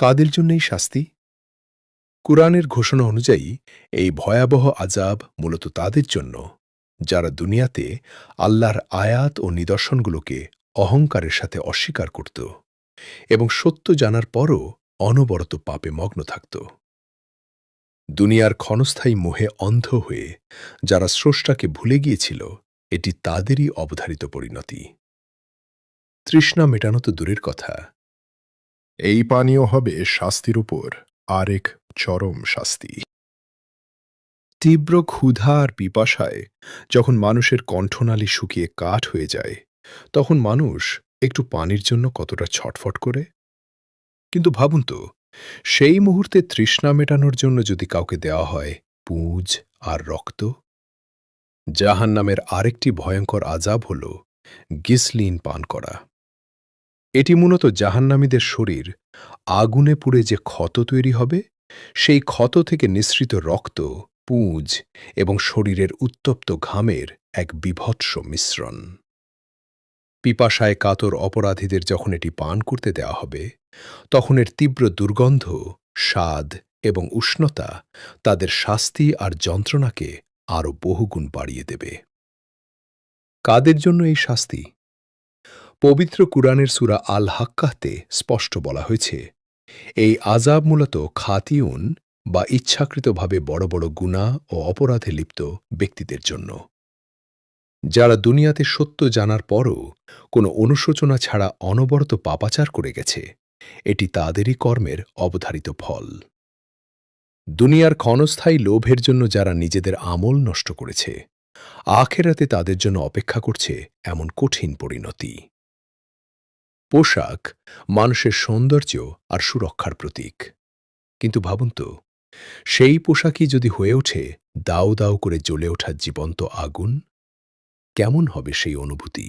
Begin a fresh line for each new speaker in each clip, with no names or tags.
কাদের জন্য এই শাস্তি? কুরআনের ঘোষণা অনুযায়ী এই ভয়াবহ আযাব মূলত তাদের জন্য, যারা দুনিয়াতে আল্লাহর আয়াত ও নিদর্শনগুলোকে অহংকারের সাথে অস্বীকার করত এবং সত্য জানার পরও অনবরত পাপে মগ্ন থাকত। দুনিয়ার ক্ষণস্থায়ী মোহে অন্ধ হয়ে যারা স্রষ্টাকে ভুলে গিয়েছিল, এটি তাদেরই অবধারিত পরিণতি। তৃষ্ণা মেটানো তো দূরের কথা,
এই পানীয় হবে শাস্তির উপর আরেক চরম শাস্তি।
তীব্র ক্ষুধা আর পিপাসায় যখন মানুষের কণ্ঠনালী শুকিয়ে কাঠ হয়ে যায়, তখন মানুষ একটু পানির জন্য কতটা ছটফট করে। কিন্তু ভাবুন তো, সেই মুহূর্তে তৃষ্ণা মেটানোর জন্য যদি কাউকে দেওয়া হয় পুঁজ আর রক্ত। জাহান্নামের আরেকটি ভয়ঙ্কর আযাব হল গিসলিন পান করা। এটি মূলত জাহান্নামীদের শরীর আগুনে পুড়ে যে ক্ষত তৈরি হবে, সেই ক্ষত থেকে নিঃসৃত রক্ত, পুঁজ এবং শরীরের উত্তপ্ত ঘামের এক বীভৎস মিশ্রণ। পিপাসায় কাতর অপরাধীদের যখন এটি পান করতে দেওয়া হবে, তখন এর তীব্র দুর্গন্ধ, স্বাদ এবং উষ্ণতা তাদের শাস্তি আর যন্ত্রণাকে আরও বহুগুণ বাড়িয়ে দেবে। কাদের জন্য এই শাস্তি? পবিত্র কুরআনের সূরা আল হাক্কাতে স্পষ্ট বলা হয়েছে, এই আযাব মূলত খাতিউন বা ইচ্ছাকৃতভাবে বড় বড় গুনাহ ও অপরাধে লিপ্ত ব্যক্তিদের জন্য, যারা দুনিয়াতে সত্য জানার পরও কোনো অনুশোচনা ছাড়া অনবরত পাপাচার করে গেছে। এটি তাদেরই কর্মের অবধারিত ফল। দুনিয়ার ক্ষণস্থায়ী লোভের জন্য যারা নিজেদের আমল নষ্ট করেছে, আখেরাতে তাদের জন্য অপেক্ষা করছে এমন কঠিন পরিণতি। পোশাক মানুষের সৌন্দর্য আর সুরক্ষার প্রতীক, কিন্তু ভাবুন তো, সেই পোশাকই যদি হয়ে ওঠে দাউ দাউ করে জ্বলে ওঠা জীবন্ত আগুন, কেমন হবে সেই অনুভূতি?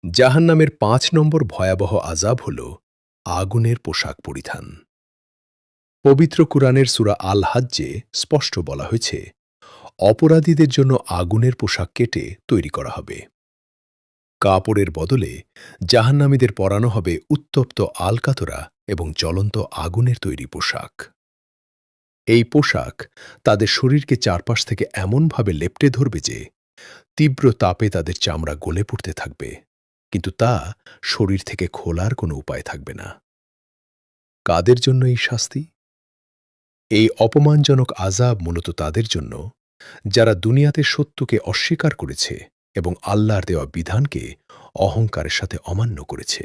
জাহান্নামের ৫ নম্বর ভয়াবহ আযাব হল আগুনের পোশাক পরিধান। পবিত্র কুরআনের সূরা আল হাজ্জে স্পষ্ট বলা হয়েছে, অপরাধীদের জন্য আগুনের পোশাক কেটে তৈরি করা হবে। কাপড়ের বদলে জাহান্নামীদের পরানো হবে উত্তপ্ত আলকাতরা এবং জ্বলন্ত আগুনের তৈরি পোশাক। এই পোশাক তাদের শরীরকে চারপাশ থেকে এমনভাবে লেপ্টে ধরবে যে তীব্র তাপে তাদের চামড়া গলে পড়তে থাকবে, কিন্তু তা শরীর থেকে খোলার কোনো উপায় থাকবে না। কাদের জন্য এই শাস্তি? এই অপমানজনক আযাব মূলত তাদের জন্য, যারা দুনিয়াতে সত্যকে অস্বীকার করেছে এবং আল্লাহর দেওয়া বিধানকে অহংকারের সাথে অমান্য করেছে।